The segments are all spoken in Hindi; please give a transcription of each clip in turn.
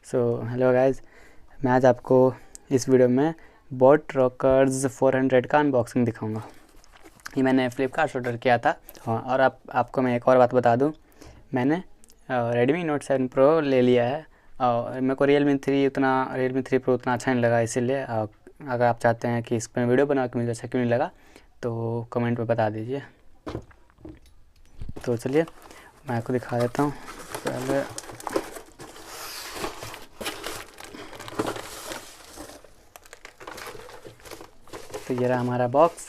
सो हेलो गाइज, मैं आज आपको इस वीडियो में बोट रॉकर्स 400 का अनबॉक्सिंग दिखाऊंगा। ये मैंने फ्लिपकार्ट से ऑर्डर किया था। हाँ, और आपको मैं एक और बात बता दूं, मैंने Redmi Note 7 Pro ले लिया है और मेरे को Realme 3 Pro उतना अच्छा नहीं लगा। इसीलिए अगर आप चाहते हैं कि इस पर वीडियो बना के मुझे अच्छा क्यों नहीं लगा तो कमेंट में बता दीजिए। तो चलिए मैं आपको दिखा देता हूँ। पहले तो ये रहा हमारा बॉक्स।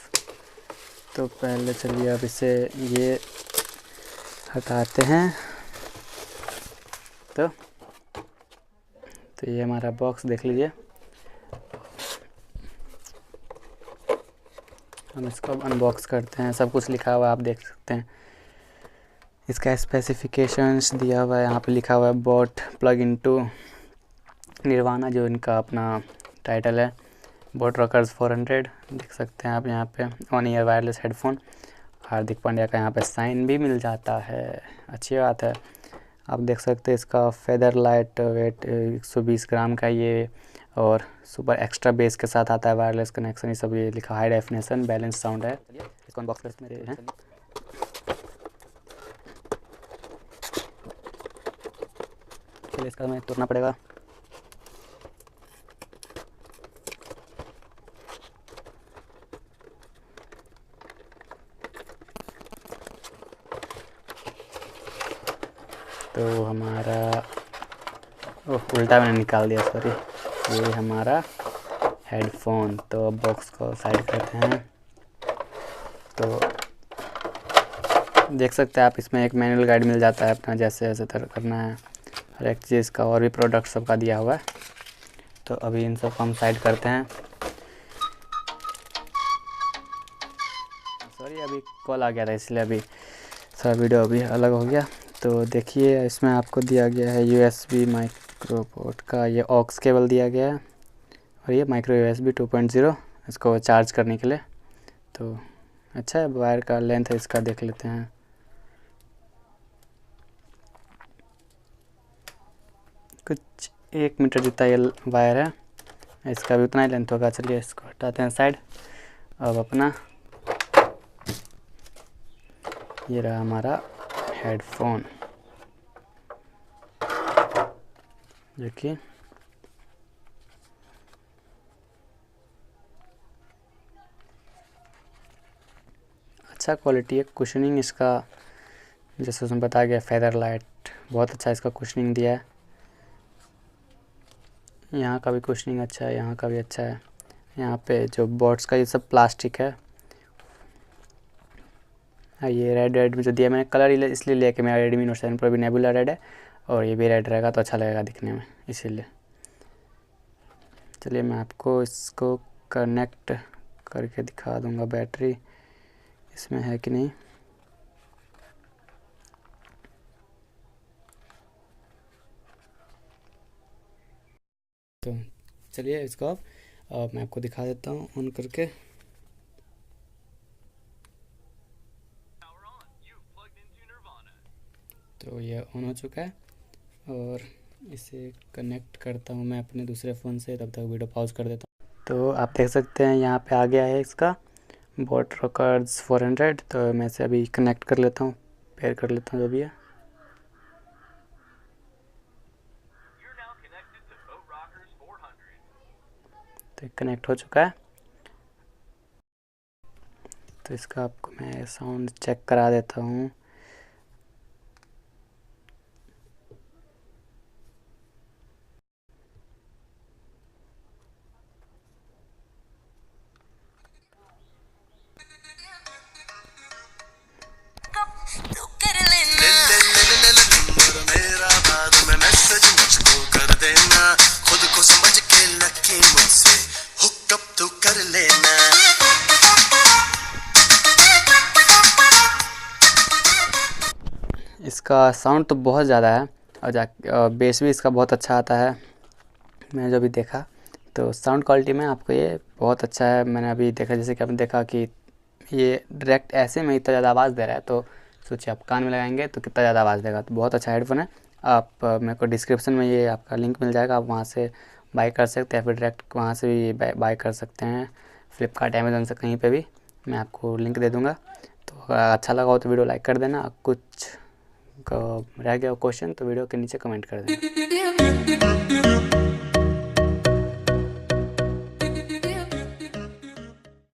तो पहले चलिए अब इसे ये हटाते हैं। तो ये हमारा बॉक्स देख लीजिए। हम इसको अनबॉक्स करते हैं। सब कुछ लिखा हुआ है, आप देख सकते हैं। इसका स्पेसिफिकेशंस दिया हुआ है, यहाँ पे लिखा हुआ है बोट प्लग इनटू निर्वाणा, जो इनका अपना टाइटल है। बोट रॉकर्स 400 देख सकते हैं आप यहाँ पे। 1 year wireless headphone. Hardik Pandya का यहाँ पे साइन भी मिल जाता है, अच्छी बात है। आप देख सकते हैं इसका फेदर लाइट वेट 120 ग्राम का ये, और सुपर एक्स्ट्रा बेस के साथ आता है। वायरलेस कनेक्शन, ये सब ये लिखा, हाई डेफिनेशन बैलेंस साउंड है। इसको अनबॉक्स करते हैं। चलिए इसका हमें तोड़ना पड़ेगा। तो हमारा उल्टा मैंने निकाल दिया, सॉरी। ये हमारा हेडफोन। तो अब बॉक्स को साइड करते हैं। तो देख सकते हैं आप, इसमें एक मैनुअल गाइड मिल जाता है अपना जैसे जैसे तरह करना है, हर एक चीज़ का, और भी प्रोडक्ट सबका दिया हुआ है। तो अभी इन सब को हम साइड करते हैं। सॉरी, अभी कॉल आ गया था इसलिए अभी सारा वीडियो अभी अलग हो गया। तो देखिए इसमें आपको दिया गया है USB माइक्रो पोर्ट का ये ऑक्स केबल दिया गया है, और ये माइक्रो USB 2.0 इसको चार्ज करने के लिए। तो अच्छा है। वायर का लेंथ है इसका, देख लेते हैं। कुछ 1 मीटर जितना ये वायर है, इसका भी उतना ही लेंथ होगा। चलिए इसको हटाते हैं साइड। अब अपना ये रहा हमारा हेडफोन, देखिए। अच्छा क्वालिटी है। कुशनिंग इसका जैसे उसमें बताया गया, फेदर लाइट बहुत अच्छा इसका कुशनिंग दिया है। यहाँ का भी कुशनिंग अच्छा है, यहाँ का भी अच्छा है। यहाँ पे जो बोट्स का ये सब प्लास्टिक है। ये रेड में जो दिया मैंने कलर इसलिए लिया कि मेरा Redmi Note 7 Pro भी नेबुला रेड है, और ये भी रेड रहेगा तो अच्छा लगेगा दिखने में, इसीलिए। चलिए मैं आपको इसको कनेक्ट करके दिखा दूंगा, बैटरी इसमें है कि नहीं। तो चलिए इसको अब मैं आपको दिखा देता हूँ ऑन करके। तो ये ऑन हो चुका है, और इसे कनेक्ट करता हूँ मैं अपने दूसरे फ़ोन से, तब तक वीडियो पॉज कर देता हूँ। तो आप देख सकते हैं यहाँ पे आ गया है इसका बोट रॉकर्स 400। तो मैं इसे अभी कनेक्ट कर लेता हूँ, पेयर कर लेता हूँ जो भी है। तो कनेक्ट हो चुका है। तो इसका आपको मैं साउंड चेक करा देता हूँ। इसका साउंड तो बहुत ज़्यादा है, और बेस भी इसका बहुत अच्छा आता है। मैंने जो भी देखा तो साउंड क्वालिटी में आपको ये बहुत अच्छा है। मैंने अभी देखा, जैसे कि आपने देखा कि ये डायरेक्ट ऐसे में इतना ज़्यादा आवाज़ दे रहा है। तो सोचिए आप कान में लगाएंगे तो कितना ज़्यादा आवाज़ देगा। तो बहुत अच्छा हेडफोन है। आप मेरे को डिस्क्रिप्शन में ये आपका लिंक मिल जाएगा, आप वहाँ से बाय कर सकते हैं, फिर डायरेक्ट वहाँ से भी बाय कर सकते हैं, फ्लिपकार्ट अमेज़न से कहीं पे भी, मैं आपको लिंक दे दूँगा। तो अगर अच्छा लगा हो तो वीडियो लाइक कर देना, कुछ रह गया हो क्वेश्चन तो वीडियो के नीचे कमेंट कर देना।